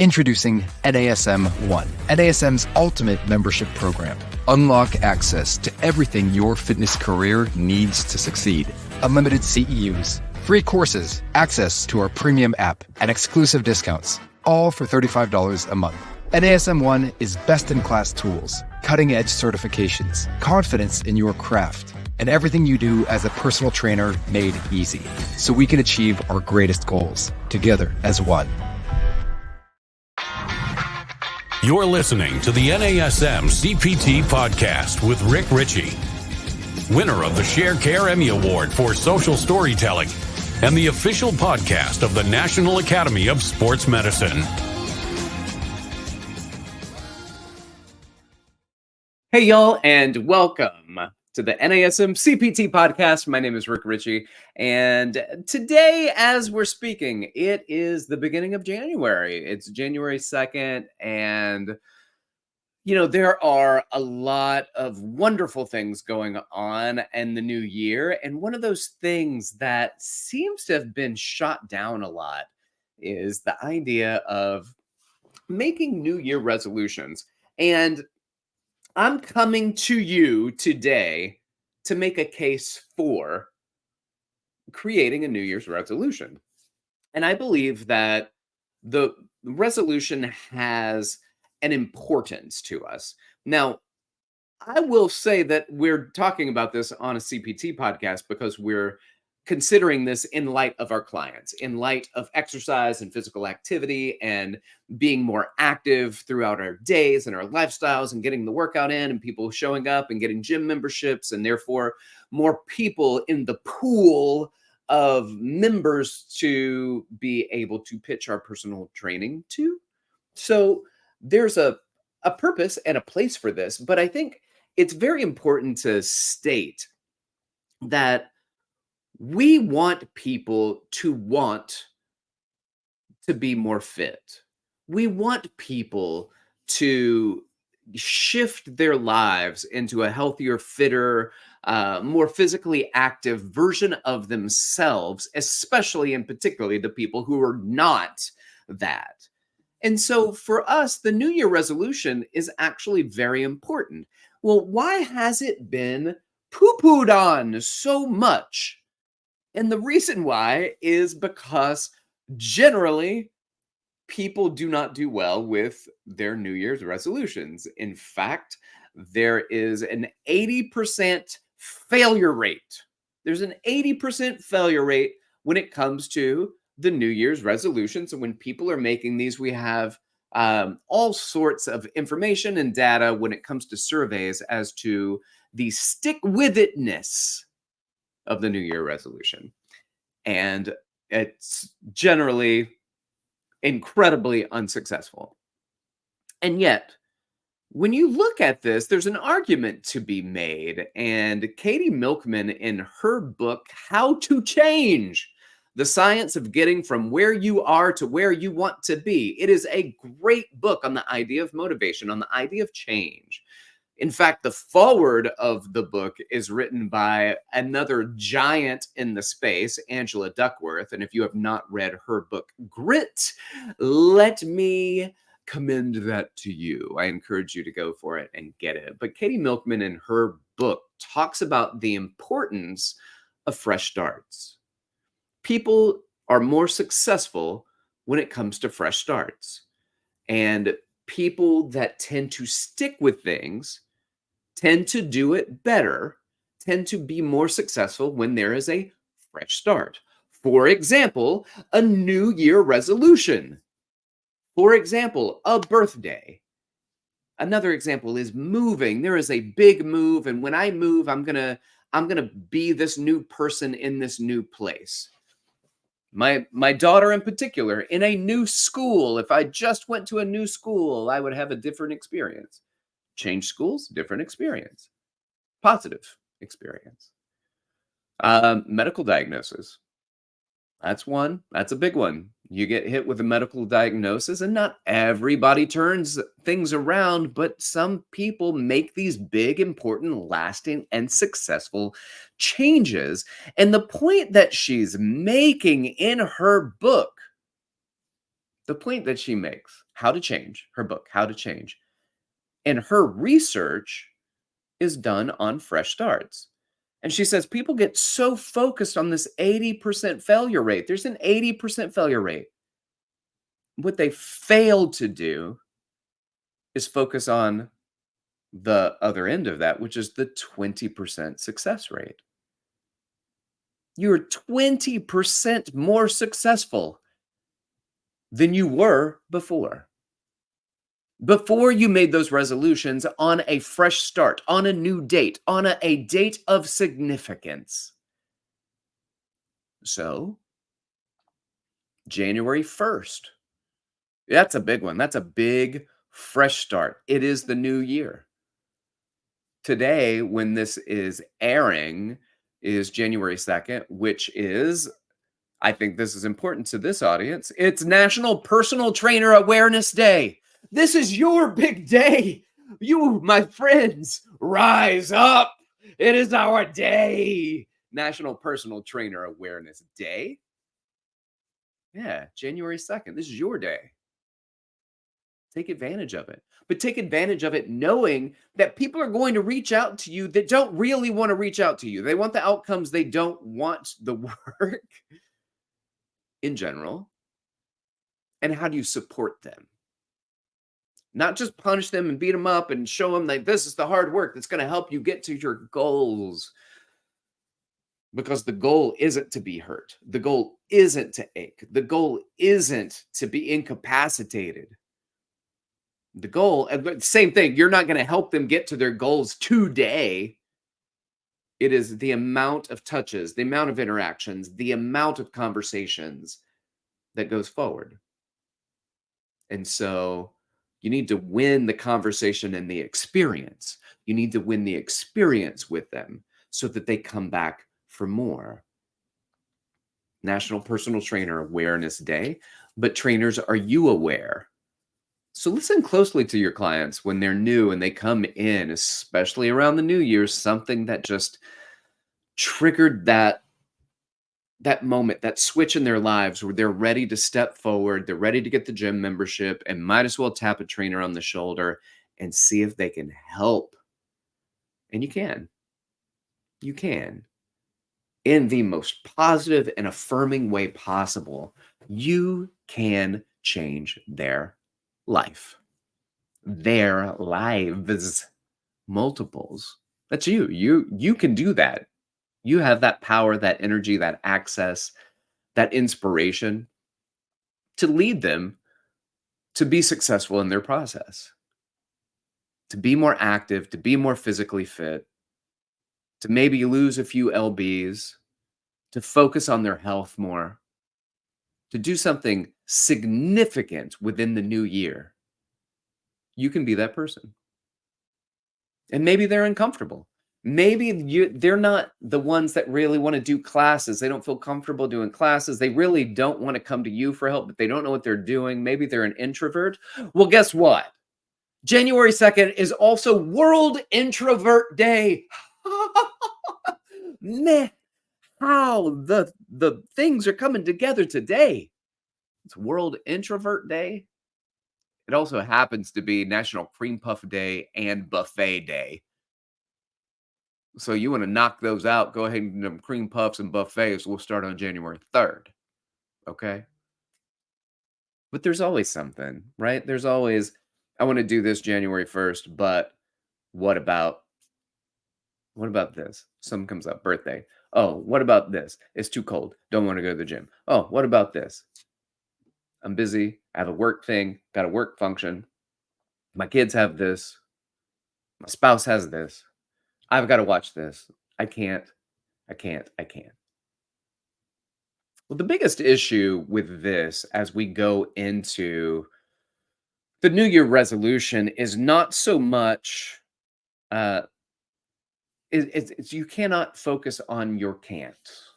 Introducing NASM One, NASM's ultimate membership program. Unlock access to everything your fitness career needs to succeed. Unlimited CEUs, free courses, access to our premium app, and exclusive discounts, all for $35 a month. NASM One is best-in-class tools, cutting-edge certifications, confidence in your craft, and everything you do as a personal trainer made easy, so we can achieve our greatest goals together as one. You're listening to the NASM CPT Podcast with Richey, winner of the Share Care Emmy Award for Social Storytelling and the official podcast of the National Academy of Sports Medicine. Hey, y'all, and welcome to the NASM CPT Podcast. My name is Richey, and today, as we're speaking, it is the beginning of January. It's January 2nd, and, there are a lot of wonderful things going on in the new year, and one of those things that seems to have been shot down a lot is the idea of making New Year resolutions. And I'm coming to you today to make a case for creating a New Year's resolution. And I believe that the resolution has an importance to us. Now, I will say that we're talking about this on a CPT podcast because we're considering this in light of our clients, in light of exercise and physical activity and being more active throughout our days and our lifestyles and getting the workout in and people showing up and getting gym memberships and therefore more people in the pool of members to be able to pitch our personal training to. So there's a purpose and a place for this, but I think it's very important to state that we want people to want to be more fit. We want people to shift their lives into a healthier, fitter, more physically active version of themselves, especially and particularly the people who are not that. And so for us, the New Year resolution is actually very important. Well, why has it been poo-pooed on so much? And the reason why is because generally people do not do well with their New Year's resolutions. In fact, there is an 80% failure rate. There's an 80% failure rate when it comes to the New Year's resolutions. And when people are making these, we have all sorts of information and data when it comes to surveys as to the stick-with-itness of the New Year resolution. And it's generally incredibly unsuccessful. And yet, when you look at this, there's an argument to be made. And Katie Milkman, in her book, How to Change, the Science of Getting from Where You Are to Where You Want to Be. It is a great book on the idea of motivation, on the idea of change. In fact, the foreword of the book is written by another giant in the space, Angela Duckworth. And if you have not read her book, Grit, let me commend that to you. I encourage you to go for it and get it. But Katie Milkman in her book talks about the importance of fresh starts. People are more successful when it comes to fresh starts. And people that tend to stick with things tend to do it better, tend to be more successful when there is a fresh start. For example, a New Year resolution. For example, a birthday. Another example is moving. There is a big move, and when I move, I'm gonna be this new person in this new place. My daughter in particular, in a new school, if I just went to a new school, I would have a different experience. Change schools, different experience. Positive experience. Medical diagnosis. That's one. That's a big one. You get hit with a medical diagnosis, and not everybody turns things around, but some people make these big, important, lasting, and successful changes. And the point that she's making in her book, the point that she makes, How to Change, her book, How to Change, and her research is done on fresh starts. And she says people get so focused on this 80% failure rate. There's an 80% failure rate. What they fail to do is focus on the other end of that, which is the 20% success rate. You're 20% more successful than you were before. Before you made those resolutions on a fresh start, on a new date, on a date of significance. So, January 1st, that's a big one. That's a big fresh start. It is the new year. Today, when this is airing, is January 2nd, which is, I think this is important to this audience, it's National Personal Trainer Awareness Day. This is your big day. You, my friends, rise up. It is our day. National Personal Trainer Awareness Day. Yeah, January 2nd. This is your day. Take advantage of it. But take advantage of it knowing that people are going to reach out to you that don't really want to reach out to you. They want the outcomes. They don't want the work in general. And how do you support them? Not just punish them and beat them up and show them like this is the hard work that's going to help you get to your goals. Because the goal isn't to be hurt. The goal isn't to ache. The goal isn't to be incapacitated. The goal, same thing, you're not going to help them get to their goals today. It is the amount of touches, the amount of interactions, the amount of conversations that goes forward. And so you need to win the conversation and the experience. You need to win the experience with them so that they come back for more. National Personal Trainer Awareness Day. But trainers, are you aware? So listen closely to your clients when they're new and they come in, especially around the new year, something that just triggered that moment, that switch in their lives where they're ready to step forward, they're ready to get the gym membership, and might as well tap a trainer on the shoulder and see if they can help. And you can. You can. In the most positive and affirming way possible, you can change their life, their lives, multiples. That's you. You can do that. You have that power, that energy, that access, that inspiration to lead them to be successful in their process, to be more active, to be more physically fit, to maybe lose a few lbs, to focus on their health more, to do something significant within the new year. You can be that person. And maybe they're uncomfortable. Maybe they're not the ones that really want to do classes. They don't feel comfortable doing classes. They really don't want to come to you for help, but they don't know what they're doing. Maybe they're an introvert. Well, guess what? January 2nd is also World Introvert Day. Man, how the things are coming together today. It's World Introvert Day. It also happens to be National Cream Puff Day and Buffet Day. So you want to knock those out, go ahead and do them cream puffs and buffets. We'll start on January 3rd. Okay? But there's always something, right? There's always, I want to do this January 1st, but what about this? Something comes up, birthday. Oh, what about this? It's too cold. Don't want to go to the gym. Oh, what about this? I'm busy. I have a work thing, got a work function. My kids have this. My spouse has this. I've got to watch this. I can't. Well, the biggest issue with this as we go into the New Year resolution is not so much, it's you cannot focus on your can'ts.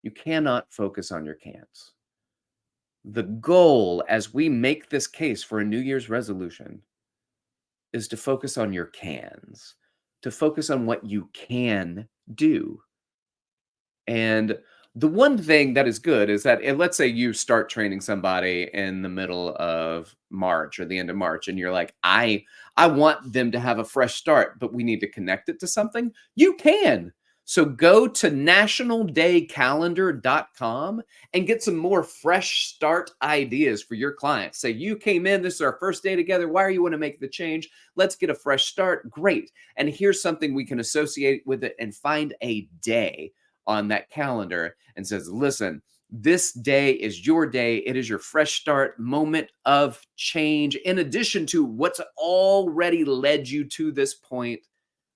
You cannot focus on your can'ts. The goal as we make this case for a New Year's resolution is to focus on your cans, to focus on what you can do. And The one thing that is good is that, let's say you start training somebody in the middle of March or the end of March, and you're like, I want them to have a fresh start, but we need to connect it to something. You can. So go to nationaldaycalendar.com and get some more fresh start ideas for your clients. Say, you came in, this is our first day together. Why are you want to make the change? Let's get a fresh start. Great. And here's something we can associate with it, and find a day on that calendar and says, listen, this day is your day. It is your fresh start moment of change. In addition to what's already led you to this point,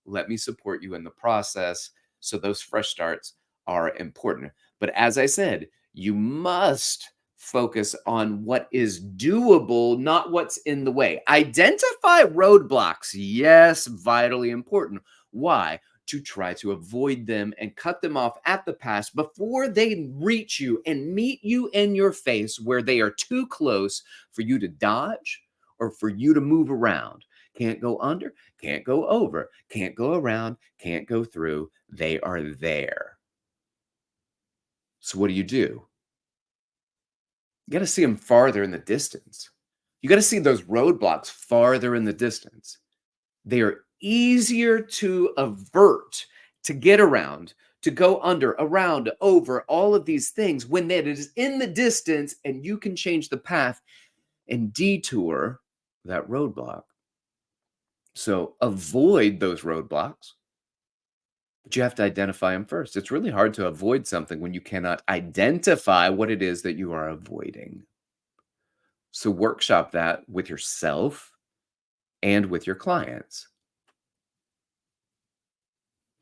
let me support you in the process. So those fresh starts are important. But as I said, you must focus on what is doable, not what's in the way. Identify roadblocks. Yes, vitally important. Why? To try to avoid them and cut them off at the pass before they reach you and meet you in your face, where they are too close for you to dodge or for you to move around. Can't go under, can't go over, can't go around, can't go through. They are there. So what do? You got to see them farther in the distance. You got to see those roadblocks farther in the distance. They are easier to avert, to get around, to go under, around, over, all of these things when that is in the distance, and you can change the path and detour that roadblock. So avoid those roadblocks, but you have to identify them first. It's really hard to avoid something when you cannot identify what it is that you are avoiding. So workshop that with yourself and with your clients.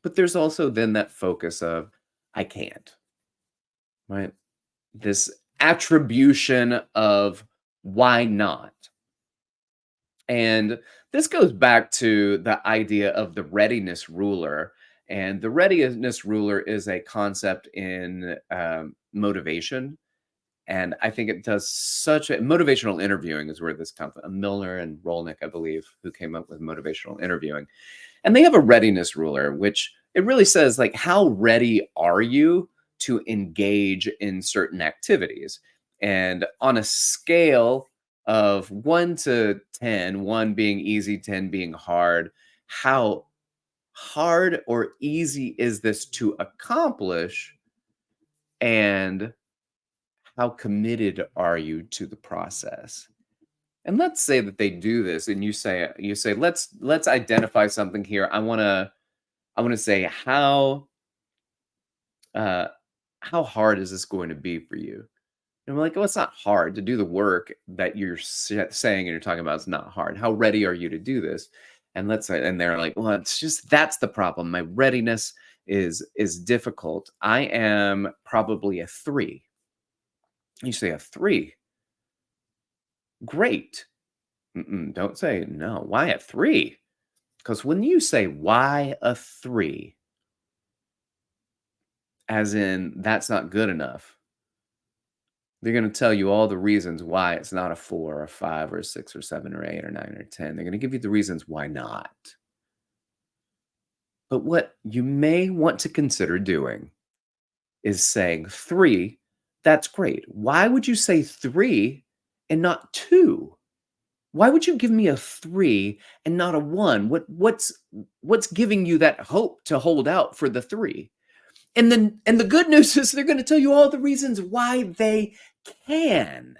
But there's also then that focus of, I can't, right? This attribution of why not. And this goes back to the idea of the readiness ruler. And the readiness ruler is a concept in motivation. And I think it does such a motivational interviewing is where this comes from. Milner and Rolnick, I believe, who came up with motivational interviewing. And they have a readiness ruler, which it really says, like, how ready are you to engage in certain activities? And on a scale of 1 to 10, 1 being easy, 10 being hard, how hard or easy is this to accomplish? And how committed are you to the process? And let's say that they do this, and you say, let's identify something here. I want to say, how hard is this going to be for you? And we're like, well, it's not hard to do the work that you're saying and you're talking about. It's not hard. How ready are you to do this? And let's say, and they're like, well, it's just, that's the problem. My readiness is difficult. I am probably a 3. You say a 3. Great. Don't say no. Why a 3? Because when you say why a 3, as in that's not good enough, they're going to tell you all the reasons why it's not a 4 or a 5 or a 6 or 7 or 8 or 9 or 10. They're going to give you the reasons why not. But what you may want to consider doing is saying 3, that's great. Why would you say 3 and not 2? Why would you give me a 3 and not a 1? What's giving you that hope to hold out for the 3? And the good news is they're going to tell you all the reasons why they can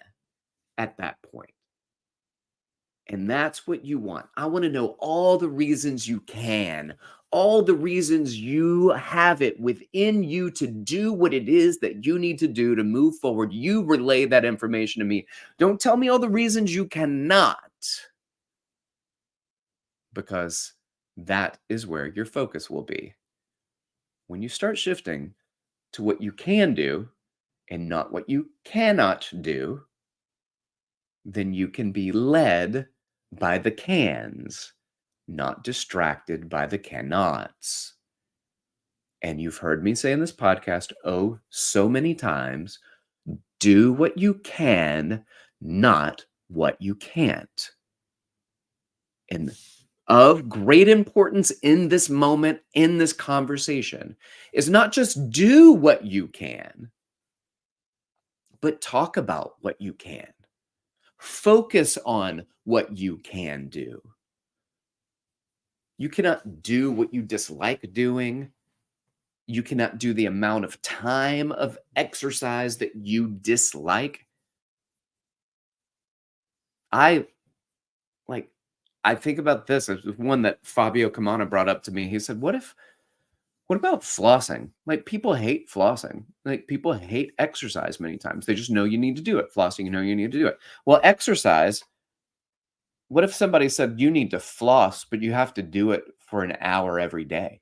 at that point. And that's what you want. I want to know all the reasons you can, all the reasons you have it within you to do what it is that you need to do to move forward. You relay that information to me. Don't tell me all the reasons you cannot, because that is where your focus will be. When you start shifting to what you can do and not what you cannot do, then you can be led by the cans, not distracted by the cannots. And you've heard me say in this podcast, oh, so many times, do what you can, not what you can't. And of great importance in this moment, in this conversation, is not just do what you can, but talk about what you can. Focus on what you can do. You cannot do what you dislike doing. You cannot do the amount of time of exercise that you dislike. I like I think about this as one that Fabio Camana brought up to me. He said, what about flossing? Like, people hate flossing. Like, people hate exercise many times. They just know you need to do it. Flossing, you know you need to do it. Well, exercise, what if somebody said you need to floss, but you have to do it for an hour every day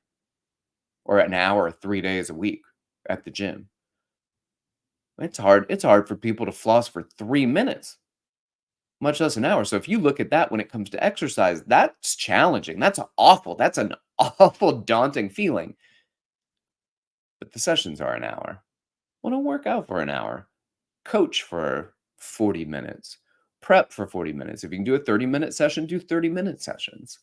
or an hour 3 days a week at the gym? It's hard. It's hard for people to floss for 3 minutes, much less an hour. So if you look at that when it comes to exercise, that's challenging. That's awful. That's an awful, daunting feeling. But the sessions are an hour. Well, don't work out for an hour. Coach for 40 minutes. Prep for 40 minutes. If you can do a 30-minute session, do 30-minute sessions.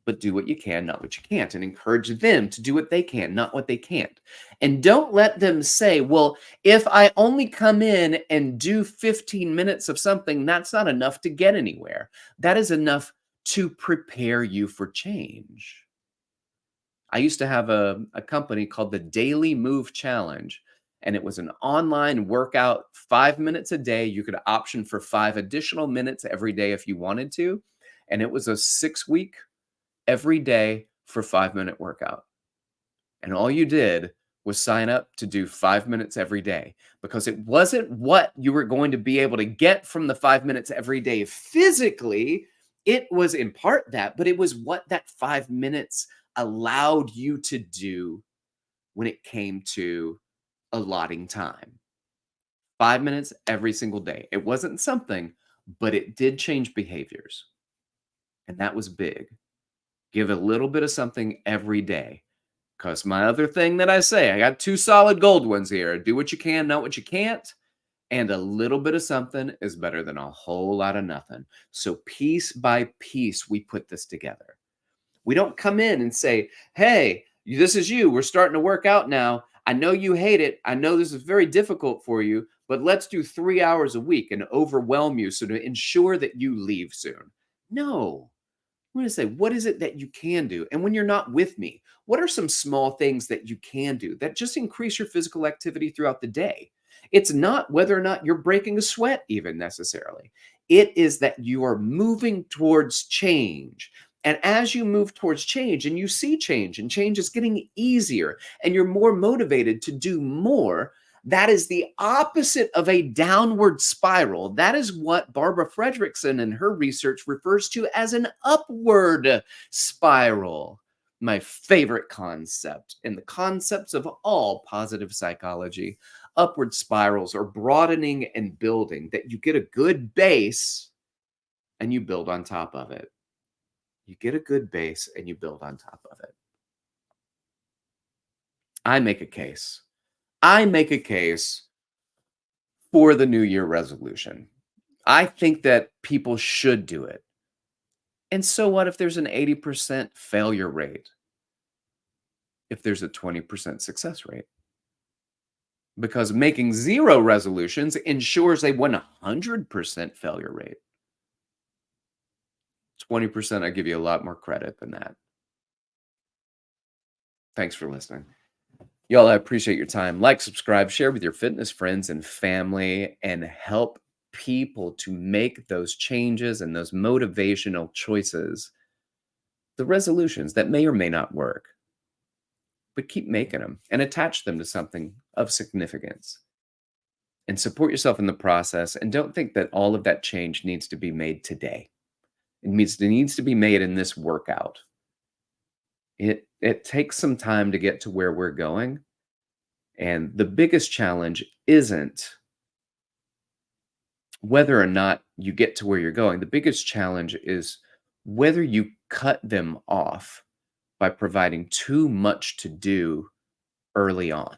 But do what you can, not what you can't, and encourage them to do what they can, not what they can't. And don't let them say, well, if I only come in and do 15 minutes of something, that's not enough to get anywhere. That is enough to prepare you for change. I used to have a company called the Daily Move Challenge, and it was an online workout, 5 minutes a day. You could option for 5 additional minutes every day if you wanted to. And it was a 6-week every day for 5-minute workout. And all you did was sign up to do 5 minutes every day, because it wasn't what you were going to be able to get from the 5 minutes every day physically. It was in part that, but it was what that 5 minutes allowed you to do when it came to allotting time. 5 minutes every single day. It wasn't something, but it did change behaviors. And that was big. Give a little bit of something every day. Because my other thing that I say, I got 2 solid gold ones here. Do what you can, not what you can't. And a little bit of something is better than a whole lot of nothing. So piece by piece, we put this together. We don't come in and say, hey, this is you. We're starting to work out now. I know you hate it. I know this is very difficult for you, but let's do 3 hours a week and overwhelm you so to ensure that you leave soon. No. I'm going to say, what is it that you can do? And when you're not with me, what are some small things that you can do that just increase your physical activity throughout the day? It's not whether or not you're breaking a sweat even necessarily. It is that you are moving towards change. And as you move towards change and you see change, and change is getting easier and you're more motivated to do more, that is the opposite of a downward spiral. That is what Barbara Fredrickson and her research refers to as an upward spiral. My favorite concept in the concepts of all positive psychology. Upward spirals are broadening and building, that you get a good base and you build on top of it. You get a good base and you build on top of it. I make a case for the New Year resolution. I think that people should do it. And so what if there's an 80% failure rate? If there's a 20% success rate? Because making 0 resolutions ensures a 100% failure rate. 20%, I give you a lot more credit than that. Thanks for listening. Y'all, I appreciate your time. Like, subscribe, share with your fitness friends and family, and help people to make those changes and those motivational choices, the resolutions that may or may not work, but keep making them and attach them to something of significance. And support yourself in the process, and don't think that all of that change needs to be made today. It needs to be made in this workout. It takes some time to get to where we're going. And the biggest challenge isn't whether or not you get to where you're going. The biggest challenge is whether you cut them off by providing too much to do early on.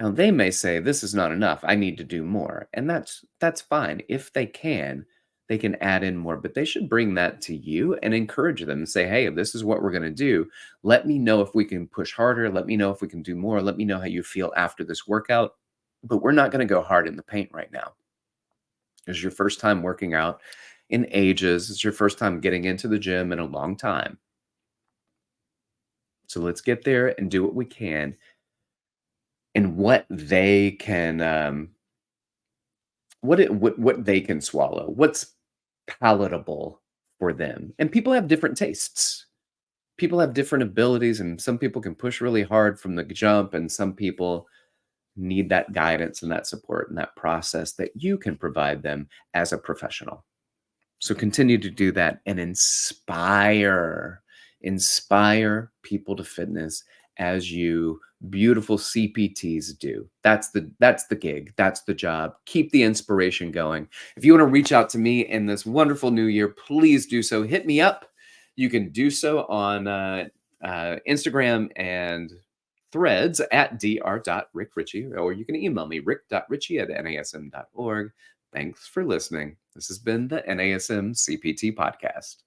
Now, they may say, this is not enough. I need to do more. And that's fine. If they can, they can add in more, but they should bring that to you and encourage them and say, hey, this is what we're going to do. Let me know if we can push harder. Let me know if we can do more. Let me know how you feel after this workout. But we're not going to go hard in the paint right now. It's your first time working out in ages. It's your first time getting into the gym in a long time. So let's get there and do what we can. And what they can, what they can swallow, what's palatable for them. And people have different tastes. People have different abilities, and some people can push really hard from the jump, and some people need that guidance and that support and that process that you can provide them as a professional. So continue to do that and inspire people to fitness as you beautiful CPTs do. That's the gig. That's the job. Keep the inspiration going. If you want to reach out to me in this wonderful new year, please do so. Hit me up. You can do so on Instagram and Threads at dr.rickrichey, or you can email me rick.richey@nasm.org. Thanks for listening. This has been the NASM CPT Podcast.